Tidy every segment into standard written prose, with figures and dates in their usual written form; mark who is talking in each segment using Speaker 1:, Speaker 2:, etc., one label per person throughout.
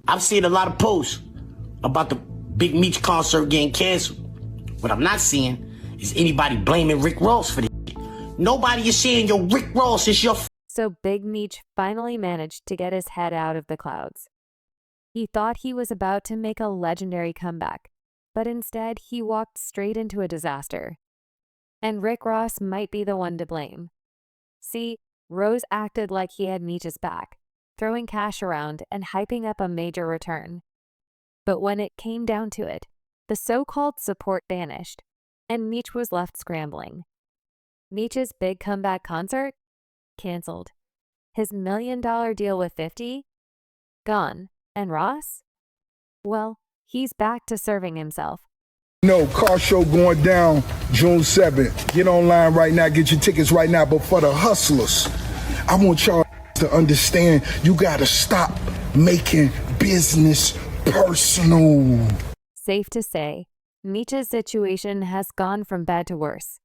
Speaker 1: I've seen a lot of posts about the Big Meech concert getting canceled. What I'm not seeing is anybody blaming Rick Ross for this. Nobody is saying, yo, Rick Ross is your
Speaker 2: So Big Meech finally managed to get his head out of the clouds. He thought he was about to make a legendary comeback, but instead he walked straight into a disaster. And Rick Ross might be the one to blame. See, Rose acted like he had Meech's back, throwing cash around and hyping up a major return. But when it came down to it, the so-called support vanished, and Meech was left scrambling. Meech's big comeback concert? Cancelled. His $1 million deal with 50? Gone. And Ross? Well, he's back to serving himself.
Speaker 3: No, car show going down June 7th. Get online right now, get your tickets right now. But for the hustlers, I want y'all to understand you gotta stop making business personal.
Speaker 2: Safe to say, Meech's situation has gone from bad to worse.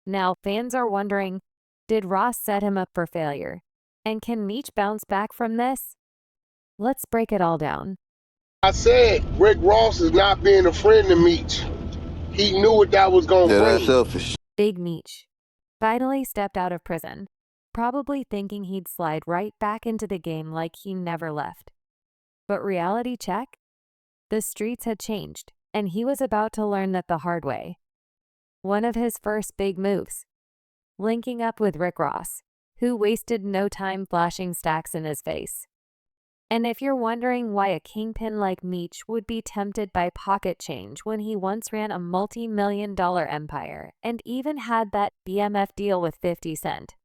Speaker 2: Now fans are wondering, did Ross set him up for failure? And can Meech bounce back from this? Let's break it all down.
Speaker 4: I said Rick Ross is not being a friend to Meech. He knew what that was going to bring.
Speaker 5: That's selfish.
Speaker 2: Big Meech finally stepped out of prison, probably thinking he'd slide right back into the game like he never left. But reality check? The streets had changed, and he was about to learn that the hard way. One of his first big moves, linking up with Rick Ross, who wasted no time flashing stacks in his face. And if you're wondering why a kingpin like Meech would be tempted by pocket change when he once ran a multi-million-dollar empire and even had that BMF deal with 50 Cent,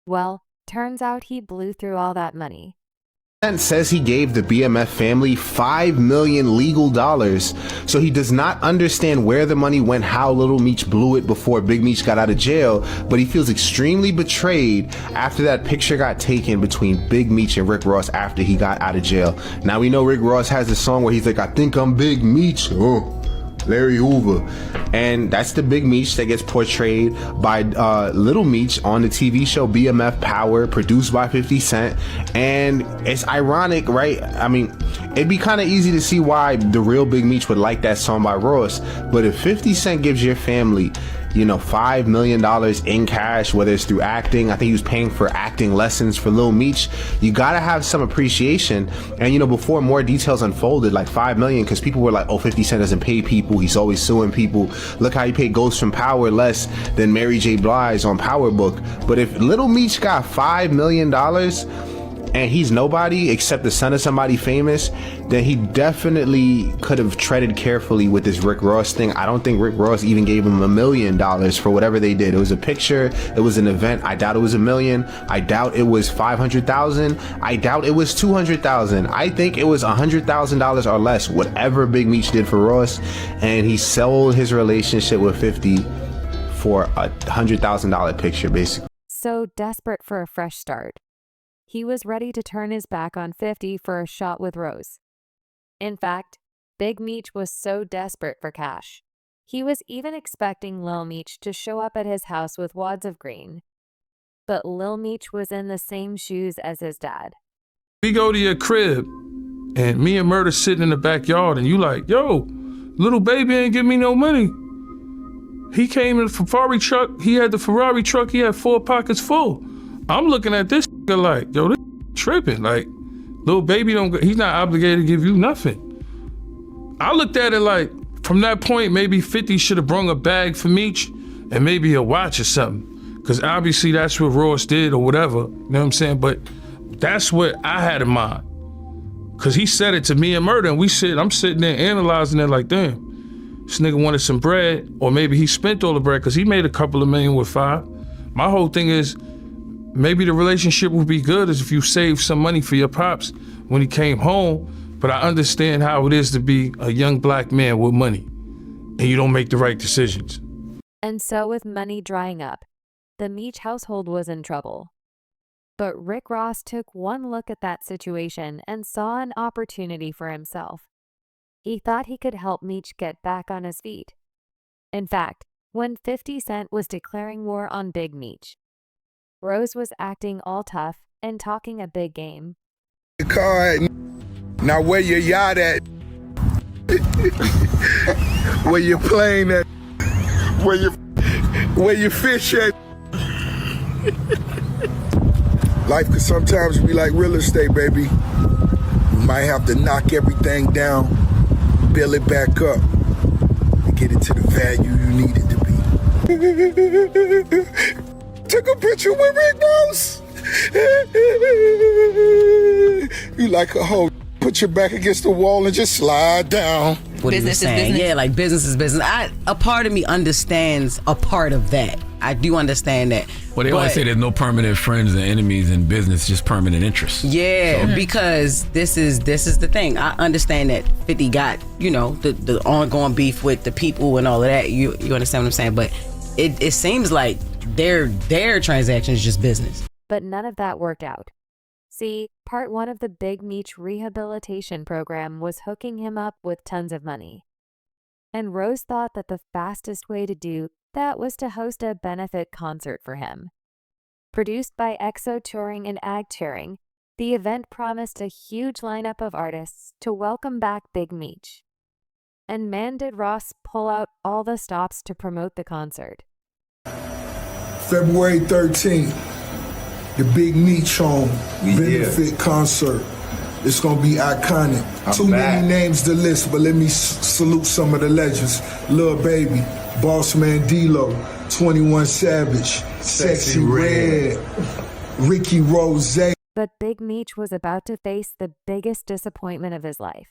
Speaker 2: well, turns out he blew through all that money.
Speaker 6: Says he gave the BMF family $5 million legal dollars, so he does not understand where the money went, how Little Meech blew it before Big Meech got out of jail, but he feels extremely betrayed after that picture got taken between Big Meech and Rick Ross after he got out of jail. Now we know Rick Ross has a song where he's like, I think I'm Big Meech, Larry Hoover, and that's the Big Meech that gets portrayed by Little Meech on the TV show BMF Power, produced by 50 Cent. And it's ironic, right? I mean, it'd be kind of easy to see why the real Big Meech would like that song by Ross, but if 50 Cent gives your family, you know, $5 million in cash, whether it's through acting, I think he was paying for acting lessons for Lil Meech, you gotta have some appreciation. And you know, before more details unfolded, like $5 million, because people were like, oh, 50 Cent doesn't pay people, he's always suing people. Look how he paid Ghost from Power less than Mary J. Blige on Power Book. But if Little Meech got $5 million and he's nobody except the son of somebody famous, then he definitely could have treaded carefully with this Rick Ross thing. I don't think Rick Ross even gave him $1 million for whatever they did. It was a picture, it was an event. I doubt it was $1 million. I doubt it was 500,000. I doubt it was 200,000. I think it was $100,000 or less, whatever Big Meech did for Ross, and he sold his relationship with 50 for a $100,000 picture, basically.
Speaker 2: So desperate for a fresh start, he was ready to turn his back on 50 for a shot with Rose. In fact, Big Meech was so desperate for cash, he was even expecting Lil Meech to show up at his house with wads of green. But Lil Meech was in the same shoes as his dad.
Speaker 7: We go to your crib, and me and Murder sitting in the backyard, and you like, yo, little baby ain't give me no money. He came in a Ferrari truck, he had the Ferrari truck, he had 4 pockets full. I'm looking at this like, yo, this tripping. Like, little baby he's not obligated to give you nothing. I looked at it like, from that point, maybe 50 should have brung a bag for Meech and maybe a watch or something. Because obviously that's what Ross did or whatever, you know what I'm saying? But that's what I had in mind. Because he said it to me and Murder, and I'm sitting there analyzing it like, damn, this nigga wanted some bread, or maybe he spent all the bread because he made a couple of million with 5. My whole thing is, maybe the relationship would be good as if you saved some money for your pops when he came home, but I understand how it is to be a young black man with money, and you don't make the right decisions.
Speaker 2: And so with money drying up, the Meech household was in trouble. But Rick Ross took one look at that situation and saw an opportunity for himself. He thought he could help Meech get back on his feet. In fact, when 50 Cent was declaring war on Big Meech, Rose was acting all tough and talking a big game.
Speaker 3: The car, Now where your yacht at? Where your plane at? Where your fish at? Life can sometimes be like real estate, baby. You might have to knock everything down, build it back up, and get it to the value you need it to be. Took a picture with Rick Ross. You like a hoe. Put your back against the wall and just slide down.
Speaker 5: What business is business. Yeah, like business is business. A part of me understands a part of that. I do understand that.
Speaker 8: Well, they always say there's no permanent friends and enemies in business, just permanent interests.
Speaker 5: Yeah, so. Because this is the thing. I understand that 50 got, the ongoing beef with the people and all of that. You understand what I'm saying? But it seems like their transaction is just business.
Speaker 2: But none of that worked out. See, part 1 of the Big Meech rehabilitation program was hooking him up with tons of money. And Rose thought that the fastest way to do that was to host a benefit concert for him. Produced by EXO Touring and Ag Touring, the event promised a huge lineup of artists to welcome back Big Meech. And man did Ross pull out all the stops to promote the concert.
Speaker 3: February 13th. The Big Meech home benefit concert. It's gonna be iconic. Too many names to list, but let me salute some of the legends. Lil Baby, Boss Man D-Lo, 21 Savage, Sexy Red, Ricky Rose.
Speaker 2: But Big Meech was about to face the biggest disappointment of his life.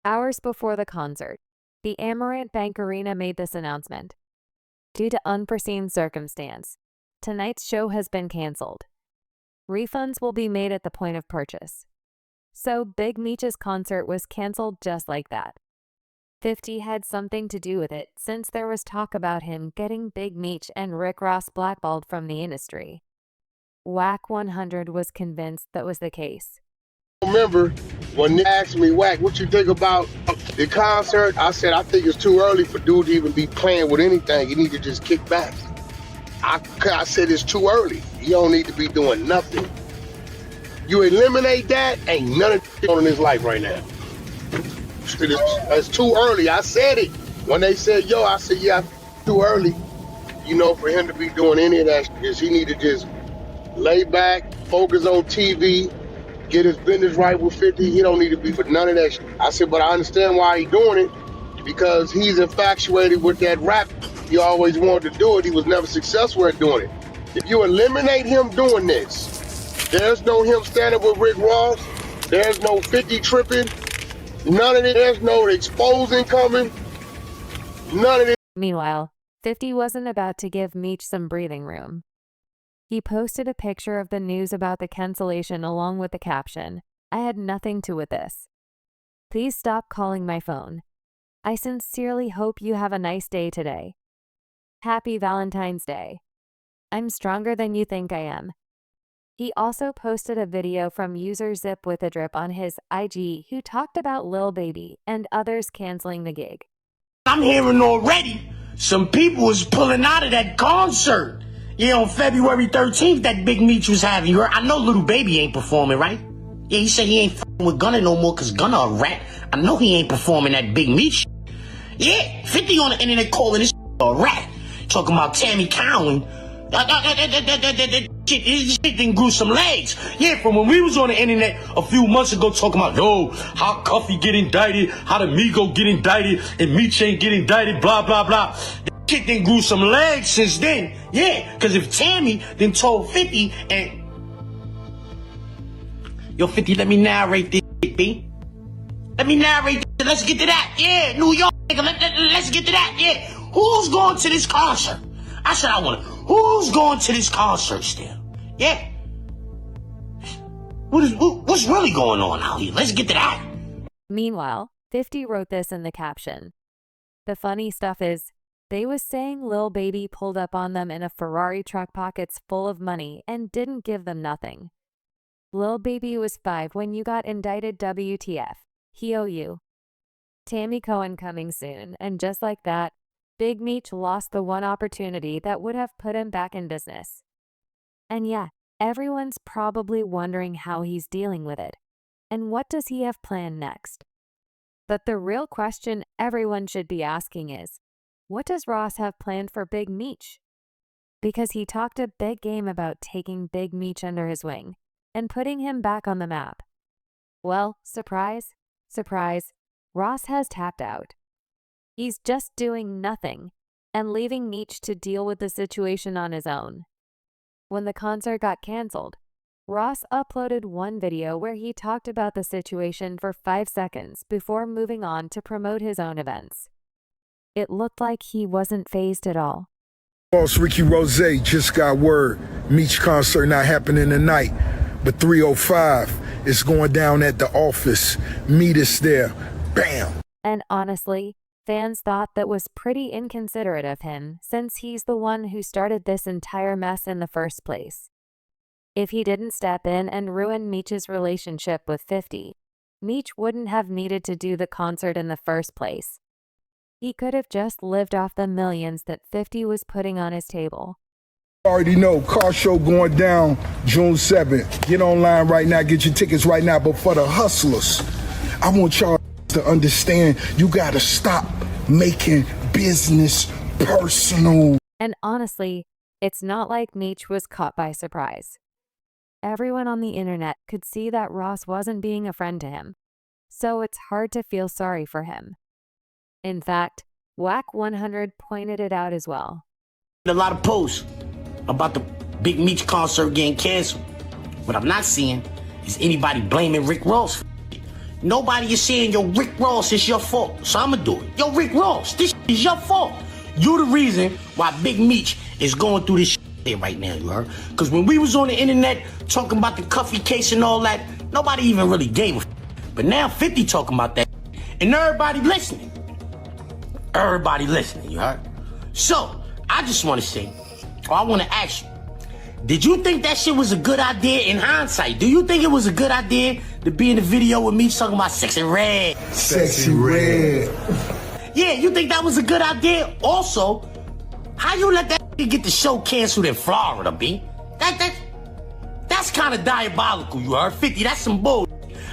Speaker 2: Hours before the concert, the Amarant Bank Arena made this announcement. Due to unforeseen circumstance, tonight's show has been canceled. Refunds will be made at the point of purchase. So Big Meech's concert was canceled just like that. 50 had something to do with it since there was talk about him getting Big Meech and Rick Ross blackballed from the industry. Wack 100 was convinced that was the case.
Speaker 4: Remember when they asked me, Wack, what you think about the concert? I said, I think it's too early for dude to even be playing with anything. You need to just kick back. I said it's too early. You don't need to be doing nothing. You eliminate that, ain't none of it on his life right now. It's too early. I said it. When they said, yo, I said, yeah, too early. For him to be doing any of that, he need to just lay back, focus on TV, get his business right with 50. He don't need to be for none of that shit. I said, but I understand why he's doing it, because he's infatuated with that rap. He always wanted to do it. He was never successful at doing it. If you eliminate him doing this, there's no him standing with Rick Ross. There's no 50 tripping. None of it. There's no exposing coming. None of it.
Speaker 2: Meanwhile, 50 wasn't about to give Meech some breathing room. He posted a picture of the news about the cancellation along with the caption, "I had nothing to do with this. Please stop calling my phone. I sincerely hope you have a nice day today. Happy Valentine's Day. I'm stronger than you think I am." He also posted a video from user Zip with a Drip on his IG who talked about Lil Baby and others canceling the gig.
Speaker 1: I'm hearing already some people is pulling out of that concert. Yeah, on February 13th that Big Meech was having. You heard? I know Little Baby ain't performing, right? Yeah, he said he ain't f***ing with Gunna no more because Gunna a rat. I know he ain't performing that Big Meech. Yeah, 50 on the internet calling this a rat. Talking about Tammy Cowan. This shit done grew some legs. Yeah, from when we was on the internet a few months ago talking about, yo, how Cuffy get indicted, how the Migo get indicted, and Meech ain't get indicted, blah, blah, blah. The shit done grew some legs since then. Yeah, because if Tammy then told 50 and... Yo, 50, let me narrate this shit, B. Let me narrate this. Let's get to that. Yeah, New York, nigga, let's get to that. Yeah, who's going to this concert? I said I want to... Who's going to this concert still? Yeah. What's really going on out here? Let's get to that.
Speaker 2: Meanwhile, 50 wrote this in the caption. The funny stuff is, they was saying Lil Baby pulled up on them in a Ferrari truck pockets full of money and didn't give them nothing. Lil Baby was 5 when you got indicted, WTF. He owe you. Tammy Cohen coming soon, and just like that, Big Meech lost the one opportunity that would have put him back in business. And yeah, everyone's probably wondering how he's dealing with it. And what does he have planned next? But the real question everyone should be asking is, what does Ross have planned for Big Meech? Because he talked a big game about taking Big Meech under his wing and putting him back on the map. Well, surprise, surprise, Ross has tapped out. He's just doing nothing and leaving Meech to deal with the situation on his own. When the concert got canceled, Ross uploaded one video where he talked about the situation for 5 seconds before moving on to promote his own events. It looked like he wasn't fazed at all.
Speaker 3: Boss Ricky Rose just got word. Meech concert not happening tonight, but 3:05 is going down at the office. Meet us there. Bam!
Speaker 2: And honestly, fans thought that was pretty inconsiderate of him since he's the one who started this entire mess in the first place. If he didn't step in and ruin Meech's relationship with 50, Meech wouldn't have needed to do the concert in the first place. He could have just lived off the millions that 50 was putting on his table.
Speaker 3: Already know, car show going down June 7th. Get online right now, get your tickets right now. But for the hustlers, I want y'all to understand you gotta stop making business personal.
Speaker 2: And honestly, it's not like Meech was caught by surprise. Everyone on the internet could see that Ross wasn't being a friend to him, so it's hard to feel sorry for him. In fact, Whack 100 pointed it out as well.
Speaker 1: A lot of posts about the Big Meech concert getting canceled. What I'm not seeing is anybody blaming Rick Ross. Nobody is saying, yo, Rick Ross, it's your fault, so I'ma do it. Yo, Rick Ross, this is your fault. You the reason why Big Meech is going through this here right now, you heard? Because when we was on the internet talking about the Cuffy case and all that, nobody even really gave a f. But now 50 talking about that, and everybody listening. Everybody listening, you heard? So, I just want to say, or I want to ask you, did you think that shit was a good idea in hindsight? Do you think it was a good idea to be in the video with me talking about Sexy Red?
Speaker 3: Sexy Red.
Speaker 1: Yeah, you think that was a good idea? Also, how you let that get the show canceled in Florida, B? That's kind of diabolical, you heard? 50, that's some bull.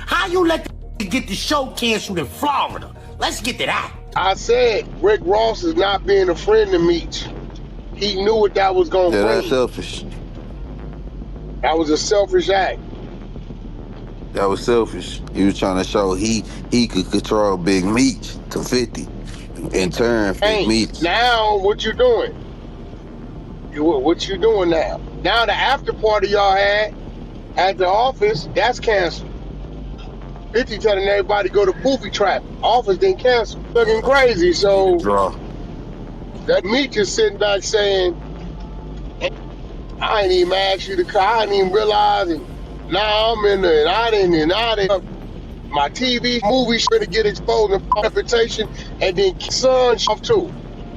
Speaker 1: How you let that get the show canceled in Florida? Let's get to that.
Speaker 4: I said Rick Ross is not being a friend to Meech. He knew what that was going to bring.
Speaker 9: That's selfish.
Speaker 4: That was a selfish act.
Speaker 9: That was selfish. He was trying to show he could control Big Meech to 50. In turn, Big Meech.
Speaker 4: Now what you doing? What you doing now? Now the after party y'all had at the office, that's canceled. 50 telling everybody to go to booby trap. Office didn't cancel. Looking crazy, so
Speaker 9: Draw.
Speaker 4: that Meech is sitting back saying, I ain't even asked you to come. I didn't even realize it. Now I'm in there, and I didn't. My TV movie should to get exposed and reputation, and then son off too.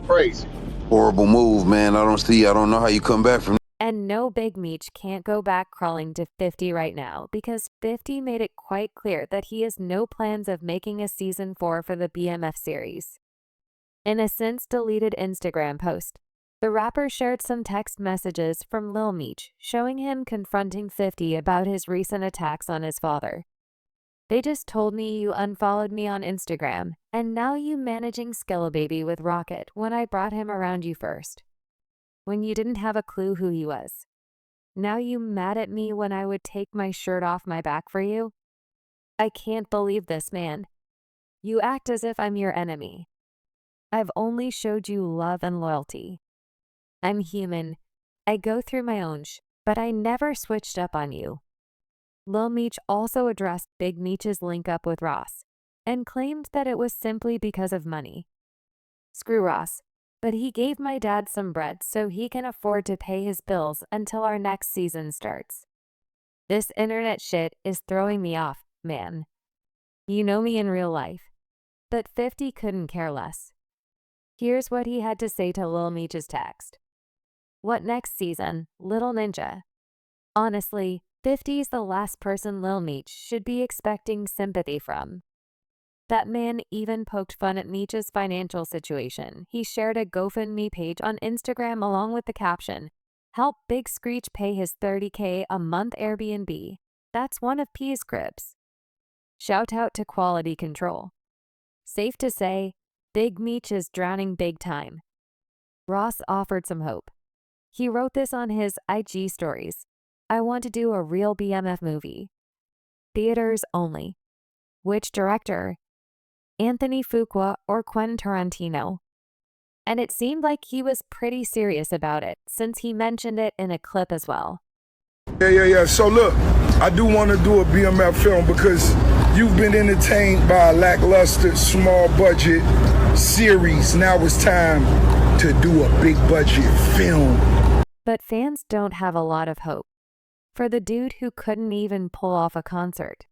Speaker 4: Crazy.
Speaker 9: Horrible move, man. I don't know how you come back from.
Speaker 2: And no, Big Meech can't go back crawling to 50 right now because 50 made it quite clear that he has no plans of making a season 4 for the BMF series. In a since deleted Instagram post, the rapper shared some text messages from Lil Meech showing him confronting 50 about his recent attacks on his father. They just told me you unfollowed me on Instagram, and now you managing Skilla Baby with Rocket when I brought him around you first. When you didn't have a clue who he was. Now you mad at me when I would take my shirt off my back for you? I can't believe this, man. You act as if I'm your enemy. I've only showed you love and loyalty. I'm human. I go through my own but I never switched up on you. Lil Meech also addressed Big Meech's link up with Ross and claimed that it was simply because of money. Screw Ross, but he gave my dad some bread so he can afford to pay his bills until our next season starts. This internet shit is throwing me off, man. You know me in real life, but 50 couldn't care less. Here's what he had to say to Lil Meech's text. What next season, Little Ninja? Honestly, 50's the last person Lil Meech should be expecting sympathy from. That man even poked fun at Meech's financial situation. He shared a GoFundMe page on Instagram along with the caption, "Help Big Screech pay his $30K a month Airbnb." That's one of P's cribs. Shout out to quality control. Safe to say, Big Meech is drowning big time. Ross offered some hope. He wrote this on his IG stories. I want to do a real BMF movie. Theaters only. Which director? Anthony Fuqua or Quentin Tarantino? And it seemed like he was pretty serious about it, since he mentioned it in a clip as well.
Speaker 3: Yeah. So look, I do want to do a BMF film because you've been entertained by a lackluster, small budget series. Now it's time to do a big budget film.
Speaker 2: But fans don't have a lot of hope for the dude who couldn't even pull off a concert.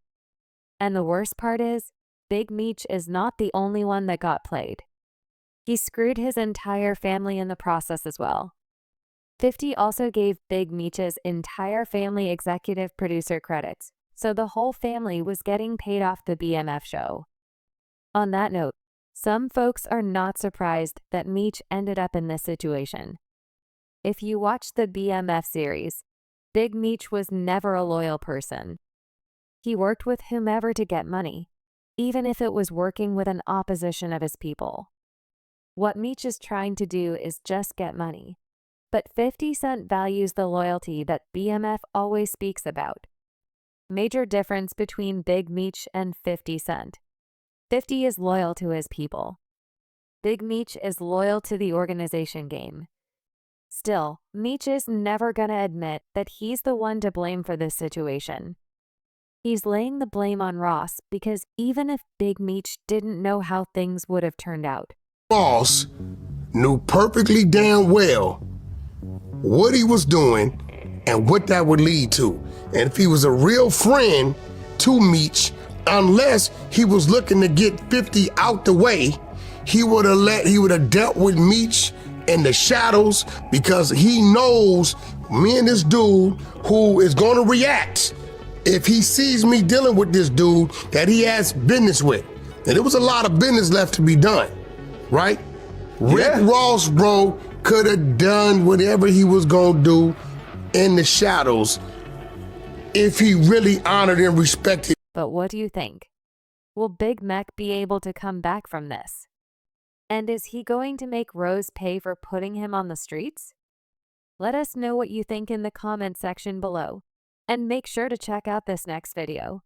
Speaker 2: And the worst part is, Big Meech is not the only one that got played. He screwed his entire family in the process as well. 50 also gave Big Meech's entire family executive producer credits, so the whole family was getting paid off the BMF show. On that note, some folks are not surprised that Meech ended up in this situation. If you watch the BMF series, Big Meech was never a loyal person. He worked with whomever to get money, even if it was working with an opposition of his people. What Meech is trying to do is just get money. But 50 Cent values the loyalty that BMF always speaks about. Major difference between Big Meech and 50 Cent. 50 is loyal to his people. Big Meech is loyal to the organization game. Still, Meech is never gonna admit that he's the one to blame for this situation. He's laying the blame on Ross because even if Big Meech didn't know how things would have turned out,
Speaker 4: Ross knew perfectly damn well what he was doing and what that would lead to. And if he was a real friend to Meech, unless he was looking to get 50 out the way, he would have dealt with Meech in the shadows, because he knows me and this dude who is going to react if he sees me dealing with this dude that he has business with. And there was a lot of business left to be done, right? Rick Ross, bro, could have done whatever he was gonna do in the shadows if he really honored and respected.
Speaker 2: but what do you think? Will Big Mech be able to come back from this? And is he going to make Rose pay for putting him on the streets? Let us know what you think in the comment section below, and make sure to check out this next video.